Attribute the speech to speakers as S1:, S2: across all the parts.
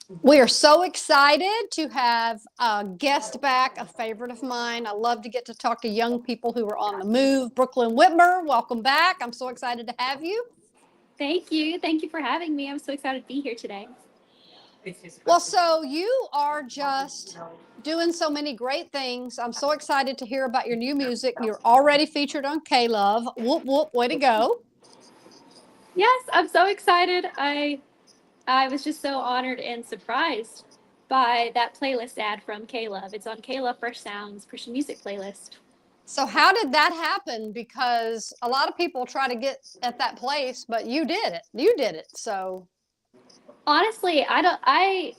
S1: We are so excited to have a guest back, a favorite of mine. I love to get to talk to young people who are on the move. Brooklyn Wittmer, welcome back. I'm so excited to have you.
S2: Thank you. Thank you for having me. I'm so excited to be here today.
S1: Well, so you are just doing so many great things. I'm so excited to hear about your new music. You're already featured on K Love. Whoop, whoop, way to go.
S2: Yes, I'm so excited. I was just so honored and surprised by that playlist ad from K-Love. It's on K-Love Fresh Sounds Christian music playlist.
S1: So, how did that happen? Because a lot of people try to get at that place, but you did it. You did it. So,
S2: Honestly, it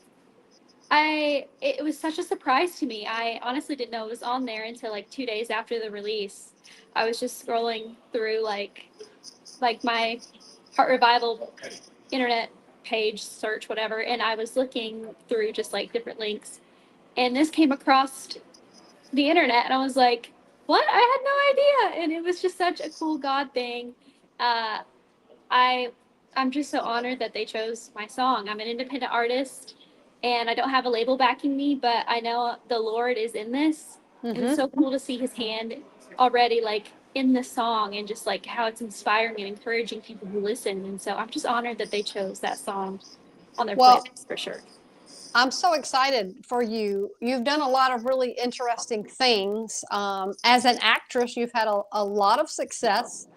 S2: was such a surprise to me. I honestly didn't know it was on there until like 2 days after the release. I was just scrolling through like my Heart Revival internet page search whatever, and I was looking through just like different links, and this came across the internet, and I was like, what? I had no idea. And it was just such a cool God thing. uh, I I'm just so honored that they chose my song. I'm an independent artist and I don't have a label backing me, but I know the Lord is in this. And it's
S1: mm-hmm.
S2: so cool to see his hand already like in the song, and just like how it's inspiring and encouraging people who listen. And so I'm just honored that they chose that song on their
S1: Well,
S2: playlist for sure.
S1: I'm so excited for you. You've done a lot of really interesting things. As an actress, you've had a lot of success.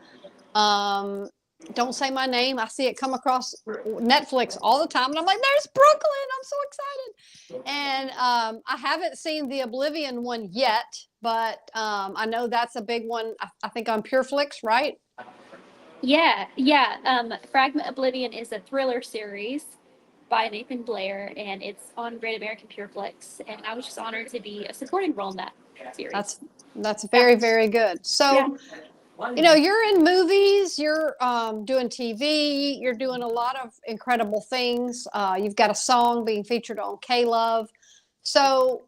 S1: Um, don't say my name. I see it come across Netflix all the time, and I'm like, "There's Brooklyn!" I'm so excited. And I haven't seen the Oblivion one yet, but I know that's a big one. I think on PureFlix, right?
S2: Yeah. Fragment Oblivion is a thriller series by Nathan Blair, and it's on Great American Pureflix. And I was just honored to be a supporting role in that series.
S1: That's that's
S2: Yeah,
S1: very very good.
S2: yeah.
S1: So you're in movies, you're doing TV, you're doing a lot of incredible things. You've got a song being featured on K Love. So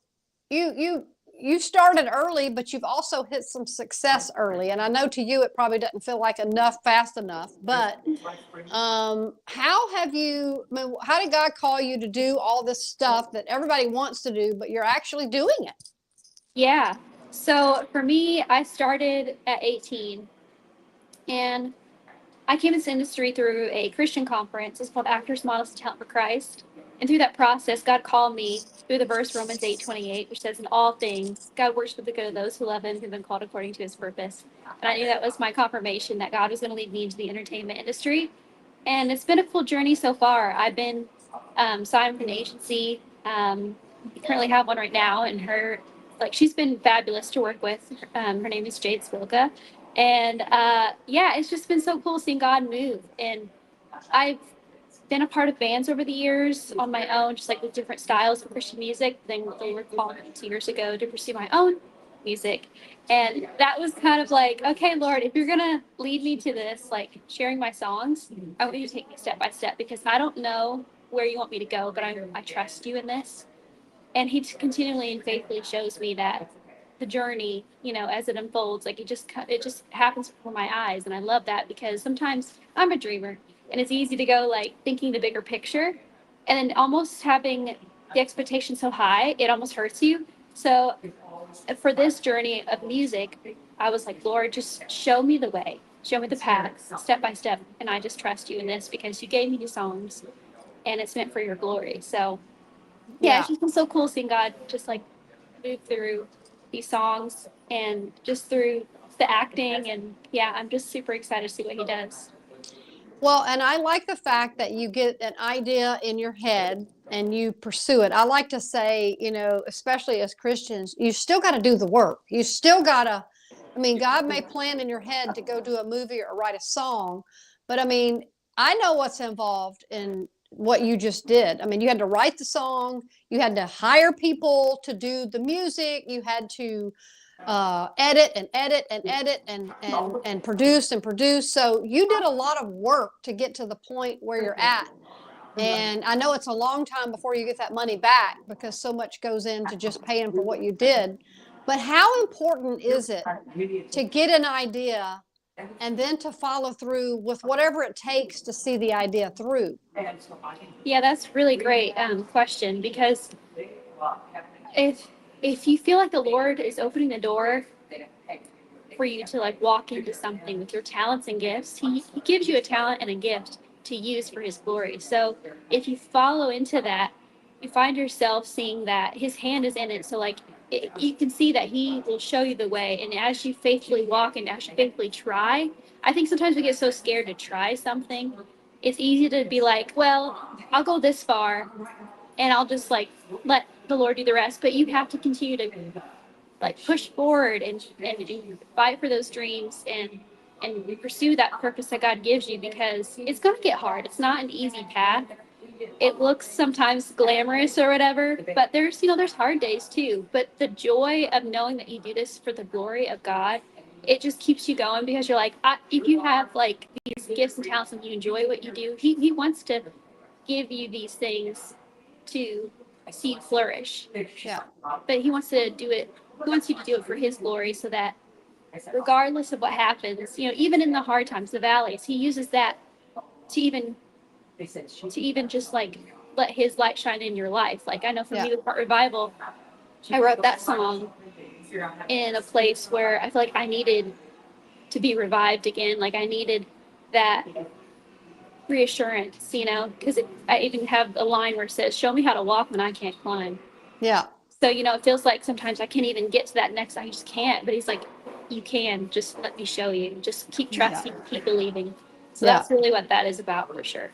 S1: you you you started early, but you've also hit some success early. And I know to you it probably doesn't feel like enough fast enough. But how have you? I mean, how did God call you to do all this stuff that everybody wants to do, but you're actually doing it?
S2: Yeah. So for me, I started at 18, and I came into this industry through a Christian conference. It's called Actors, Models, and Talent for Christ. And through that process, God called me through the verse Romans 8:28, which says, "In all things, God works for the good of those who love Him, who've been called according to His purpose." And I knew that was my confirmation that God was going to lead me into the entertainment industry. And it's been a cool journey so far. I've been signed with an agency. Currently have one right now, and she's been fabulous to work with. Her name is Jade Spilka, and yeah, it's just been so cool seeing God move. And I've been a part of bands over the years on my own, just like with different styles of Christian music. Then the Lord called me 2 years ago to pursue my own music. And that was kind of like, okay, Lord, if you're going to lead me to this, like sharing my songs, I want you to take me step by step, because I don't know where you want me to go, but I trust you in this. And He continually and faithfully shows me that the journey, as it unfolds, like it just happens before my eyes. And I love that, because sometimes I'm a dreamer, and it's easy to go like thinking the bigger picture, and then almost having the expectation so high it almost hurts you. So for this journey of music, I was like, Lord, just show me the way, show me the path step by step, and I just trust you in this, because you gave me these songs and it's meant for your glory. So yeah, it's
S1: Yeah.
S2: just been so cool seeing God just like move through these songs, and just through the acting. And yeah, I'm just super excited to see what He does.
S1: Well, and I like the fact that you get an idea in your head and you pursue it. I like to say, especially as Christians, you still got to do the work. You still got to, I mean, God may plan in your head to go do a movie or write a song, but I mean, I know what's involved in what you just did. I mean, you had to write the song, you had to hire people to do the music, you had to edit and edit and edit and produce and produce. So you did a lot of work to get to the point where you're at. And I know it's a long time before you get that money back because so much goes into just paying for what you did. But how important is it to get an idea and then to follow through with whatever it takes to see the idea through.
S2: Yeah, that's really great question, because if if you feel like the Lord is opening the door for you to like walk into something with your talents and gifts, he gives you a talent and a gift to use for his glory. So if you follow into that, you find yourself seeing that his hand is in it. So like you can see that he will show you the way. And as you faithfully walk and as you faithfully try, I think sometimes we get so scared to try something. It's easy to be like, well, I'll go this far and I'll just like let the Lord do the rest. But you have to continue to like push forward and fight for those dreams and pursue that purpose that God gives you, because it's going to get hard. It's not an easy path. It looks sometimes glamorous or whatever, but there's hard days too. But the joy of knowing that you do this for the glory of God, it just keeps you going, because you're like, if you have like these gifts and talents and you enjoy what you do, he wants to give you these things to see you flourish.
S1: Yeah.
S2: But he wants to do it. He wants you to do it for his glory, so that regardless of what happens, even in the hard times, the valleys, he uses that to even just like let his light shine in your life. Like I know for me with Heart Revival, I wrote that song in a place where I feel like I needed to be revived again. Like I needed that reassurance, because I even have a line where it says, "Show me how to walk when I can't climb."
S1: Yeah.
S2: So, it feels like sometimes I can't even get to that next, I just can't. But he's like, you can, just let me show you. Just keep trusting, keep believing. So that's really what that is about for sure.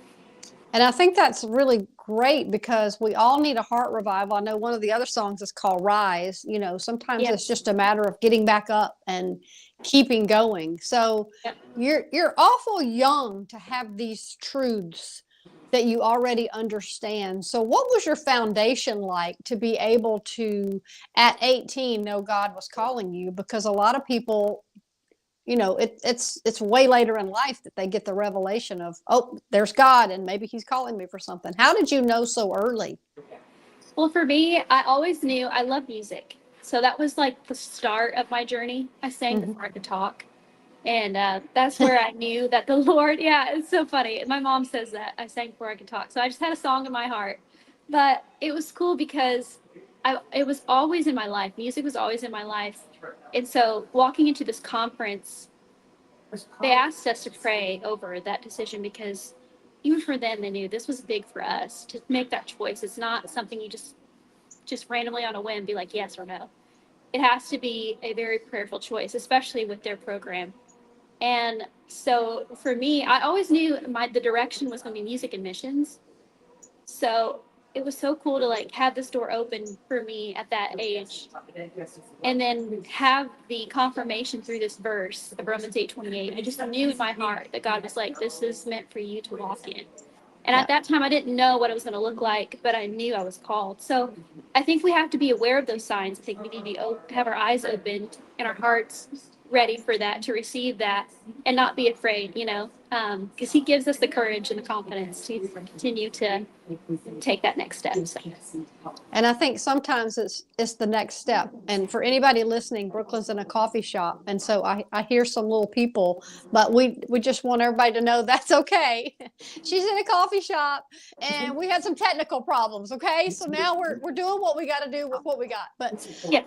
S1: And I think that's really great, because we all need a heart revival. I know one of the other songs is called Rise. Sometimes it's just a matter of getting back up and keeping going. So you're awful young to have these truths that you already understand. So what was your foundation like to be able to, at 18, know God was calling you? Because a lot of people, it's way later in life that they get the revelation of, oh, there's God and maybe he's calling me for something. How did you know so early?
S2: Well, for me, I always knew I love music. So that was like the start of my journey. I sang before I could talk. And that's where I knew that the Lord, yeah, it's so funny. My mom says that I sang before I could talk. So I just had a song in my heart. But it was cool because it was always in my life. Music was always in my life. And so walking into this conference, they asked us to pray over that decision, because even for them, they knew this was big for us to make that choice. It's not something you just randomly on a whim be like yes or no. It has to be a very prayerful choice, especially with their program. And so for me, I always knew the direction was going to be music and missions. So it was so cool to like have this door open for me at that age, and then have the confirmation through this verse of Romans 8:28. I just knew in my heart that God was like, this is meant for you to walk in. And at that time, I didn't know what it was going to look like, but I knew I was called. So I think we have to be aware of those signs. I think we need to have our eyes open and our hearts ready for that, to receive that, and not be afraid, because he gives us the courage and the confidence to continue to take that next step. So.
S1: And I think sometimes it's the next step. And for anybody listening, Brooklyn's in a coffee shop, and so I hear some little people, but we just want everybody to know that's okay. She's in a coffee shop, and we had some technical problems. Okay, so now we're doing what we got to do with what we got. But
S2: Yes.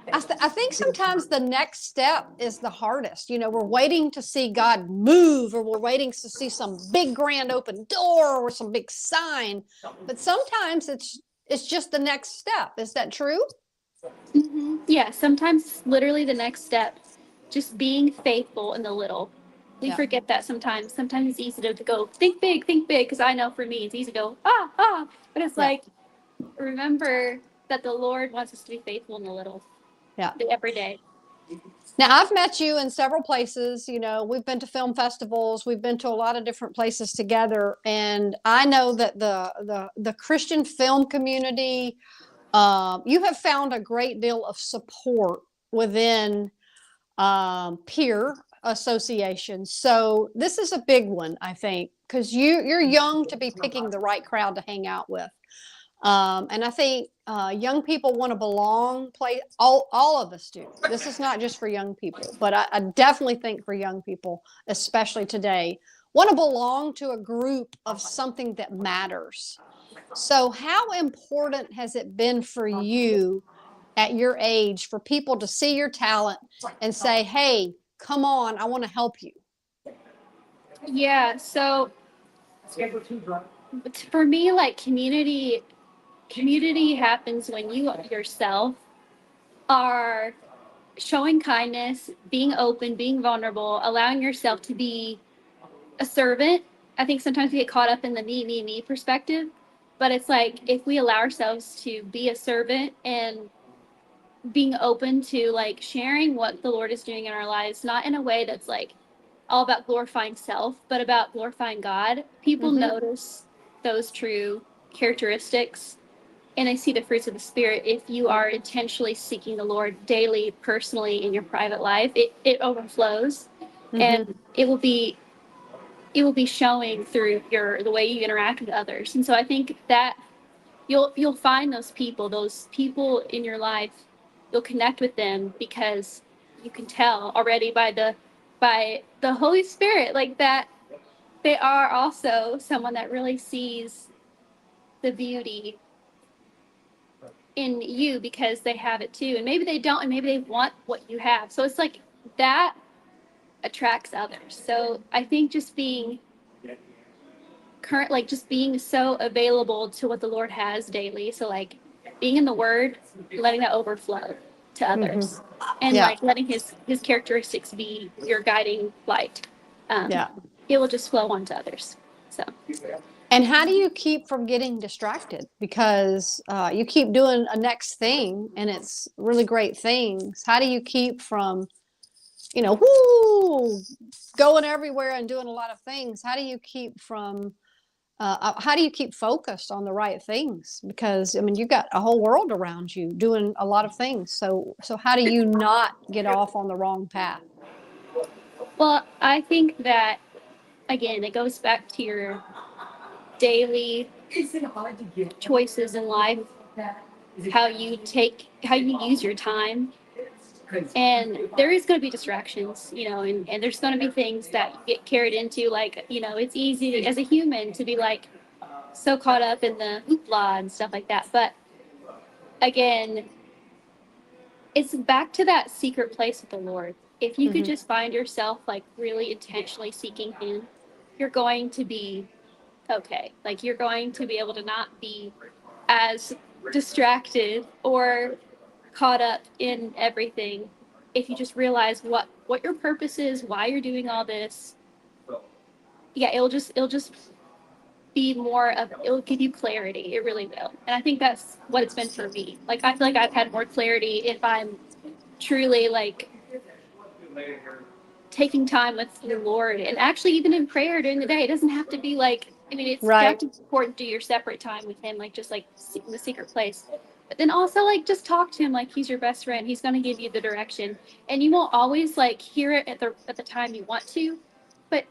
S1: I think sometimes the next step is the hardest. We're waiting to see God move, or we're waiting to see some big grand open door or some big sign. But sometimes it's just the next step. Is that true?
S2: Mm-hmm. Yeah, sometimes literally the next step, just being faithful in the little. We forget that sometimes. Sometimes it's easy to go think big, because I know for me it's easy to go but it's like, remember that the Lord wants us to be faithful in the little.
S1: Yeah.
S2: Every day.
S1: Now, I've met you in several places. We've been to film festivals. We've been to a lot of different places together, and I know that the Christian film community, you have found a great deal of support within peer associations. So this is a big one, I think, because you're young to be picking the right crowd to hang out with. And I think young people want to belong. All of us do. This is not just for young people, but I definitely think for young people, especially today, want to belong to a group of something that matters. So, how important has it been for you at your age for people to see your talent and say, "Hey, come on, I want to help you"?
S2: Yeah. So for me, like community happens when you yourself are showing kindness, being open, being vulnerable, allowing yourself to be a servant. I think sometimes we get caught up in the me perspective, but it's like if we allow ourselves to be a servant and being open to like sharing what the Lord is doing in our lives, not in a way that's like all about glorifying self, but about glorifying God, people
S1: Mm-hmm.
S2: notice those true characteristics and they see the fruits of the Spirit. If you are intentionally seeking the Lord daily, personally in your private life, it overflows
S1: Mm-hmm.
S2: and it will be showing through the way you interact with others. And so I think that you'll find those people in your life, you'll connect with them because you can tell already by the Holy Spirit like that they are also someone that really sees the beauty in you because they have it too. And maybe they don't, and maybe they want what you have. So it's like that attracts others. So I think just being like just being so available to what the Lord has daily. So like being in the Word, letting that overflow to
S1: Mm-hmm.
S2: others, and
S1: Yeah.
S2: like letting His characteristics be your guiding light. Um,
S1: Yeah.
S2: it will just flow onto others. So
S1: And how do you keep from getting distracted? Because you keep doing a next thing and it's really great things. How do you keep from, whoo, going everywhere and doing a lot of things? How do you keep focused on the right things? Because, I mean, you've got a whole world around you doing a lot of things. So how do you not get off on the wrong path?
S2: well, I think that again, it goes back to your daily choices in life, how you use your time. And there is going to be distractions, and there's going to be things that you get carried into. Like, it's easy as a human to be like so caught up in the hoopla and stuff like that. But again, it's back to that secret place with the Lord. If you could
S1: Mm-hmm.
S2: just find yourself like really intentionally seeking Him, you're going to be okay. Like, you're going to be able to not be as distracted or caught up in everything if you just realize what your purpose is, why you're doing all this. Yeah, it'll just be more of, it'll give you clarity. It really will. And I think that's what it's been for me. Like, I feel like I've had more clarity if I'm truly like taking time with the Lord, and actually even in prayer during the day. It doesn't have to be like, I mean, it's
S1: Right.
S2: definitely important to do your separate time with Him, like just like in the secret place. But then also like just talk to Him like He's your best friend. He's going to give you the direction, and you won't always like hear it at the time you want to. But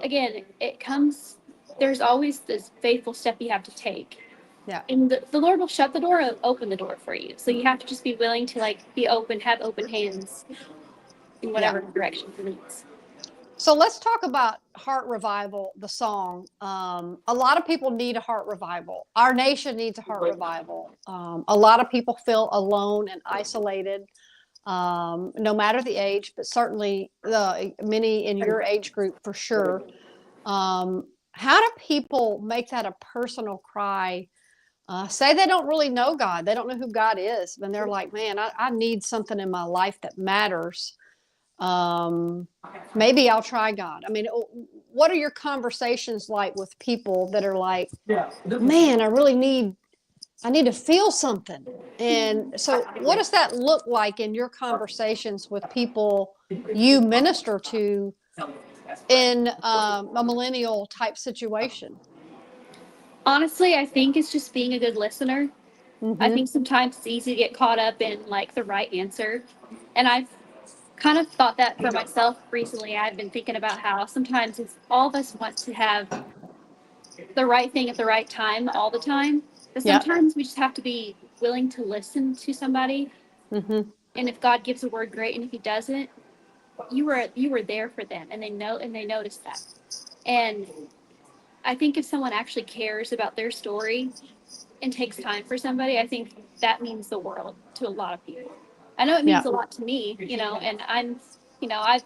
S2: again, it comes. There's always this faithful step you have to take,
S1: Yeah.
S2: and the Lord will shut the door or open the door for you. So you have to just be willing to like be open, have open hands in
S1: Yeah.
S2: whatever direction He leads.
S1: So let's talk about Heart Revival, the song. A lot of people need a heart revival. Our nation needs a heart revival. A lot of people feel alone and isolated, no matter the age, but certainly many in your age group for sure. How do people make that a personal cry? Say they don't really know God, they don't know who God is, and they're like, man, I need something in my life that matters. um, Maybe I'll try God. I mean, what are your conversations like with people that are like, man, I need to feel something? And so, what does that look like in your conversations with people you minister to in a millennial type situation?
S2: Honestly, I think it's just being a good listener. I
S1: Mm-hmm.
S2: think sometimes it's easy to get caught up in like the right answer. And I've kind of thought that for myself recently. I've been thinking about how sometimes it's all of us want to have the right thing at the right time all the time. But
S1: Yep.
S2: sometimes we just have to be willing to listen to somebody.
S1: Mm-hmm.
S2: And if God gives a word, great. And if He doesn't, you were there for them, and they noticed that. And I think if someone actually cares about their story and takes time for somebody, I think that means the world to a lot of people. I know it
S1: Yeah.
S2: means a lot to me, and I've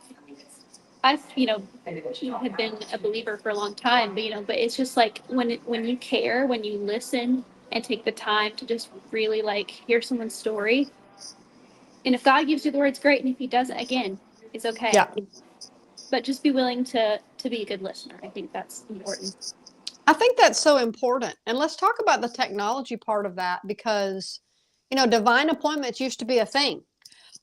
S2: have been a believer for a long time, but it's just like when you care, when you listen and take the time to just really like hear someone's story, and if God gives you the words, great, and if He doesn't, again, it's okay.
S1: Yeah.
S2: But just be willing to be a good listener. I think that's important.
S1: I think that's so important. And let's talk about the technology part of that because, divine appointments used to be a thing.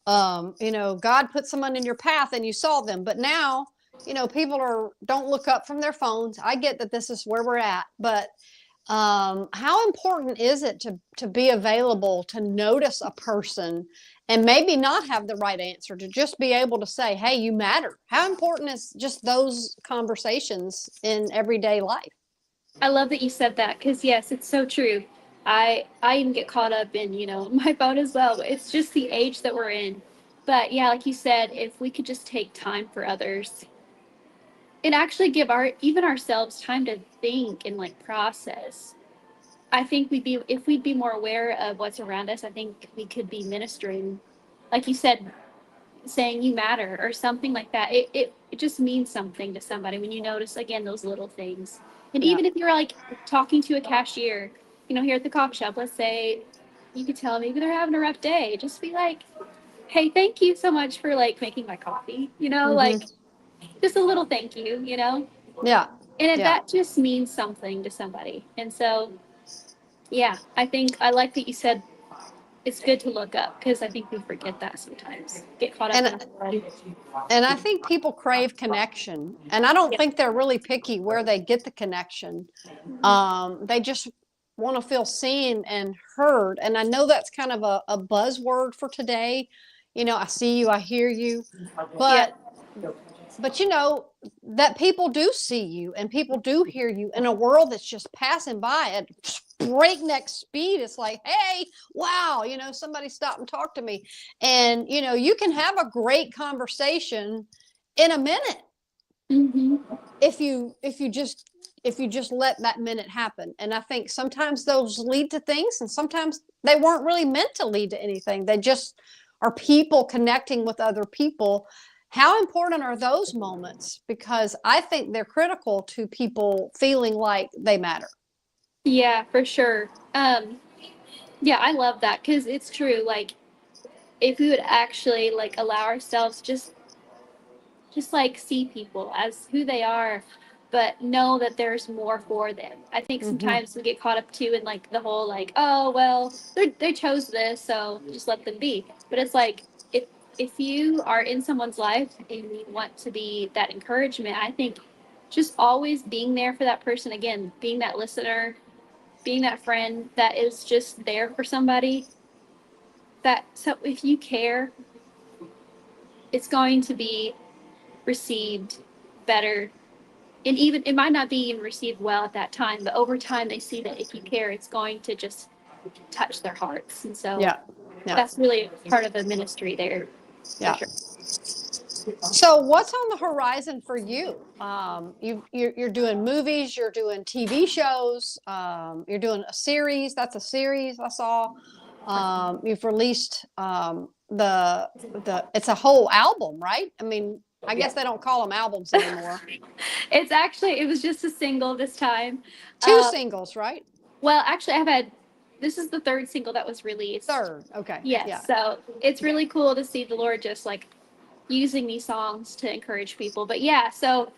S1: God put someone in your path and you saw them, but now, people don't look up from their phones. I get that this is where we're at, but how important is it to be available to notice a person and maybe not have the right answer, to just be able to say, hey, you matter? How important is just those conversations in everyday life?
S2: I love that you said that because yes, it's so true. I even get caught up in my phone as well. But it's just the age that we're in. But yeah, like you said, if we could just take time for others and actually give even ourselves time to think and like process, I think we'd be more aware of what's around us. I think we could be ministering, like you said, saying you matter or something like that. It just means something to somebody when you notice again those little things. And
S1: Yeah.
S2: even if you're like talking to a cashier, here at the coffee shop, let's say you could tell maybe they're having a rough day. Just be like, hey, thank you so much for like making my coffee. Like
S1: Mm-hmm.
S2: just a little thank you.
S1: Yeah.
S2: And
S1: Yeah.
S2: that just means something to somebody. And so yeah, I think I like that you said it's good to look up because I think we forget that sometimes. Get caught up in
S1: And
S2: our world.
S1: and I think people crave connection, and I don't
S2: Yeah.
S1: think they're really picky where they get the connection. They just want to feel seen and heard. And I know that's kind of a buzzword for today. I see you, I hear you,
S2: Yeah.
S1: but that people do see you and people do hear you in a world that's just passing by at breakneck speed. It's like, hey, wow, somebody stop and talk to me. And you can have a great conversation in a minute
S2: Hmm.
S1: if you just let that minute happen. And I think sometimes those lead to things and sometimes they weren't really meant to lead to anything. They just are people connecting with other people. How important are those moments? Because I think they're critical to people feeling like they matter.
S2: Yeah, for sure. Yeah, I love that because it's true. Like, if we would actually like allow ourselves just like see people as who they are, but know that there's more for them. I think
S1: Hmm.
S2: sometimes we get caught up too in like the whole like, oh well, they chose this, so just let them be. But it's like if you are in someone's life and you want to be that encouragement, I think just always being there for that person again, being that listener, being that friend that is just there for somebody. That so if you care, it's going to be received better, and even it might not be even received well at that time, but over time they see that if you care, it's going to just touch their hearts. And so
S1: Yeah. Yeah.
S2: that's really part of the ministry there for
S1: Yeah.
S2: sure.
S1: So, what's on the horizon for you? You're doing movies, you're doing TV shows, you're doing a series. That's a series I saw. You've released the it's a whole album, right? I mean, I guess
S2: Yeah.
S1: they don't call them albums anymore.
S2: It was just a single this time.
S1: Two
S2: uh,
S1: singles, right?
S2: well, actually I've had this is the third single that was released.
S1: Third. Okay.
S2: Yes,
S1: Yeah.
S2: so it's really cool to see the Lord just like using these songs to encourage people. But yeah, so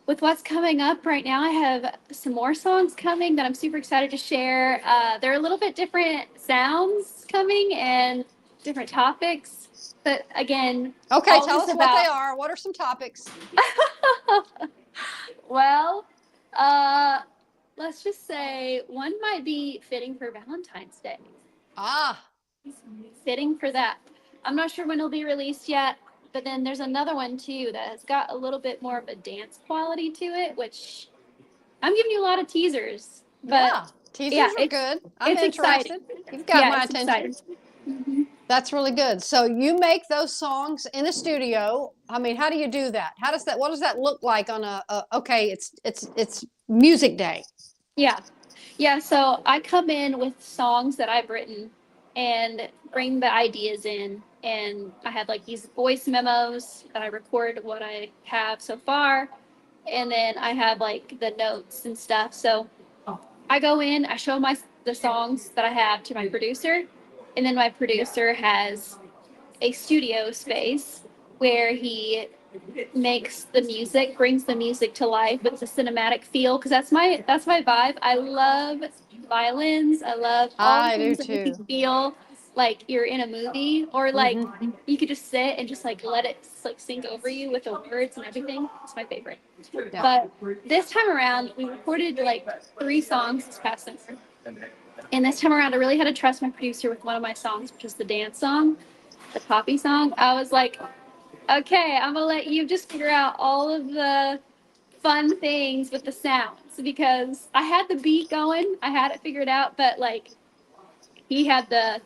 S2: with what's coming up right now, I have some more songs coming that I'm super excited to share. They're a little bit different sounds coming and different topics, but again,
S1: Okay. Tell
S2: always
S1: us what they
S2: about,
S1: are. What are some topics?
S2: well, uh, let's just say one might be fitting for Valentine's Day.
S1: Ah.
S2: Fitting for that. I'm not sure when it'll be released yet, but then there's another one too that has got a little bit more of a dance quality to it, which I'm giving you a lot of teasers, but
S1: Yeah. Teasers
S2: Yeah,
S1: are good. I'm
S2: it's
S1: interested.
S2: exciting.
S1: You've got
S2: Yeah,
S1: my
S2: it's
S1: attention.
S2: exciting. Hmm.
S1: That's really good. So you make those songs in a studio. I mean, how do you do that? How does that? What does that look like on okay, it's music day.
S2: Yeah. Yeah, so I come in with songs that I've written and bring the ideas in. And I have like these voice memos that I record what I have so far. And then I have like the notes and stuff. So I go in, I show the songs that I have to my producer, and then my producer has a studio space where he makes the music, brings the music to life with the cinematic feel, because that's my vibe. I love violins. I love all the
S1: I do
S2: things that make you
S1: too.
S2: feel like you're in a movie, or like
S1: Hmm.
S2: you could just sit and just like let it like sink over you with the words and everything. It's my favorite.
S1: Yeah.
S2: But this time around, we recorded like 3 songs this past summer. And this time around, I really had to trust my producer with one of my songs, which is the dance song, the poppy song. I was like, okay, I'm gonna let you just figure out all of the fun things with the sounds, because I had the beat going, I had it figured out, but like he had the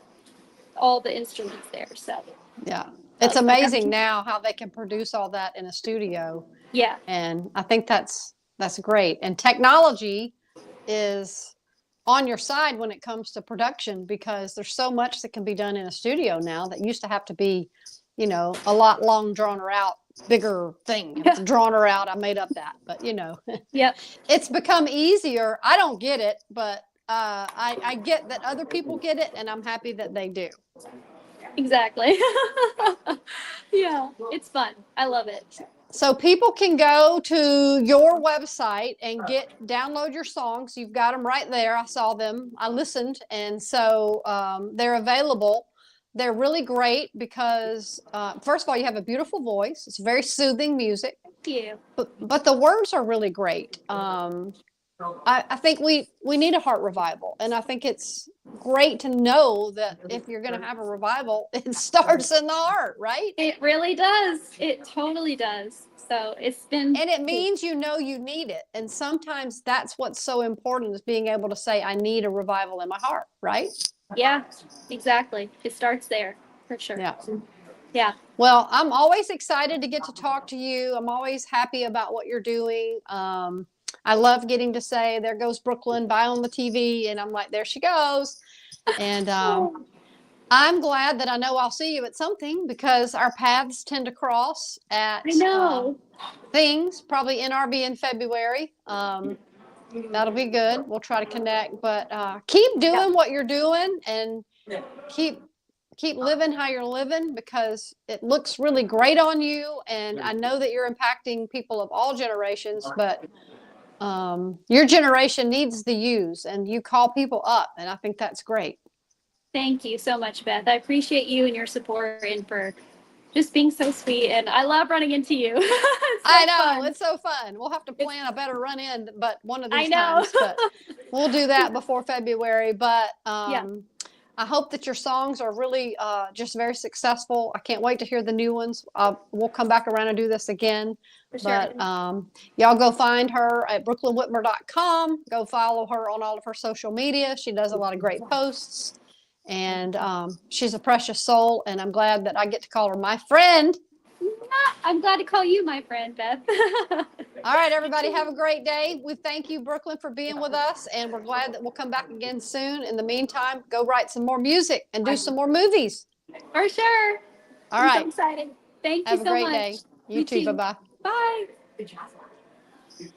S2: all the instruments there. So
S1: Yeah.
S2: I
S1: It's
S2: was like,
S1: amazing now how they can produce all that in a studio.
S2: yeah,
S1: And I think that's great. And technology is on your side when it comes to production because there's so much that can be done in a studio now that used to have to be, a lot long drawn or out bigger thing.
S2: yeah,
S1: Drawn her out. I made up that, but
S2: yep,
S1: it's become easier. I don't get it, but I get that other people get it, and I'm happy that they do.
S2: exactly. Yeah, it's fun. I love it.
S1: So people can go to your website and download your songs. You've got them right there. I saw them. I listened, and so they're available. They're really great because first of all, you have a beautiful voice. It's very soothing music,
S2: Thank you.
S1: but the words are really great. I think we need a heart revival, and I think it's great to know that if you're going to have a revival, it starts in the heart, right?
S2: It really does. It totally does. So it's been,
S1: And it means you need it. And sometimes that's what's so important is being able to say, I need a revival in my heart, right?
S2: yeah, exactly. It starts there for sure.
S1: Yeah.
S2: Yeah.
S1: Well, I'm always excited to get to talk to you. I'm always happy about what you're doing. I love getting to say, there goes Brooklyn by on the TV. And I'm like, there she goes. And
S2: Oh,
S1: I'm glad that I know I'll see you at something because our paths tend to cross at
S2: I know.
S1: things, probably NRB in February. That'll be good. We'll try to connect, but keep
S2: Yeah.
S1: doing what you're doing and keep living how you're living because it looks really great on you. And I know that you're impacting people of all generations, but your generation needs the use and you call people up. And I think that's great.
S2: Thank you so much, Beth. I appreciate you and your support and for just being so sweet. And I love running into you. It's
S1: I
S2: so
S1: know
S2: fun.
S1: it's so fun. We'll have to plan a better run in, but one of
S2: I
S1: these
S2: know.
S1: times. But we'll do that before February. But
S2: Yeah,
S1: I hope that your songs are really just very successful. I can't wait to hear the new ones. We'll come back around and do this again.
S2: for sure.
S1: But y'all go find her at brooklynwhitmer.com. Go follow her on all of her social media. She does a lot of great posts. And she's a precious soul. And I'm glad that I get to call her my friend.
S2: I'm glad to call you my friend, Beth.
S1: All right, everybody, have a great day. We thank you, Brooklyn, for being with us, and we're glad that we'll come back again soon. In the meantime, go write some more music and do some more movies.
S2: For sure.
S1: All
S2: I'm so
S1: right,
S2: excited. Thank you
S1: have a
S2: so
S1: great
S2: much.
S1: day. You too. Bye bye.
S2: Bye.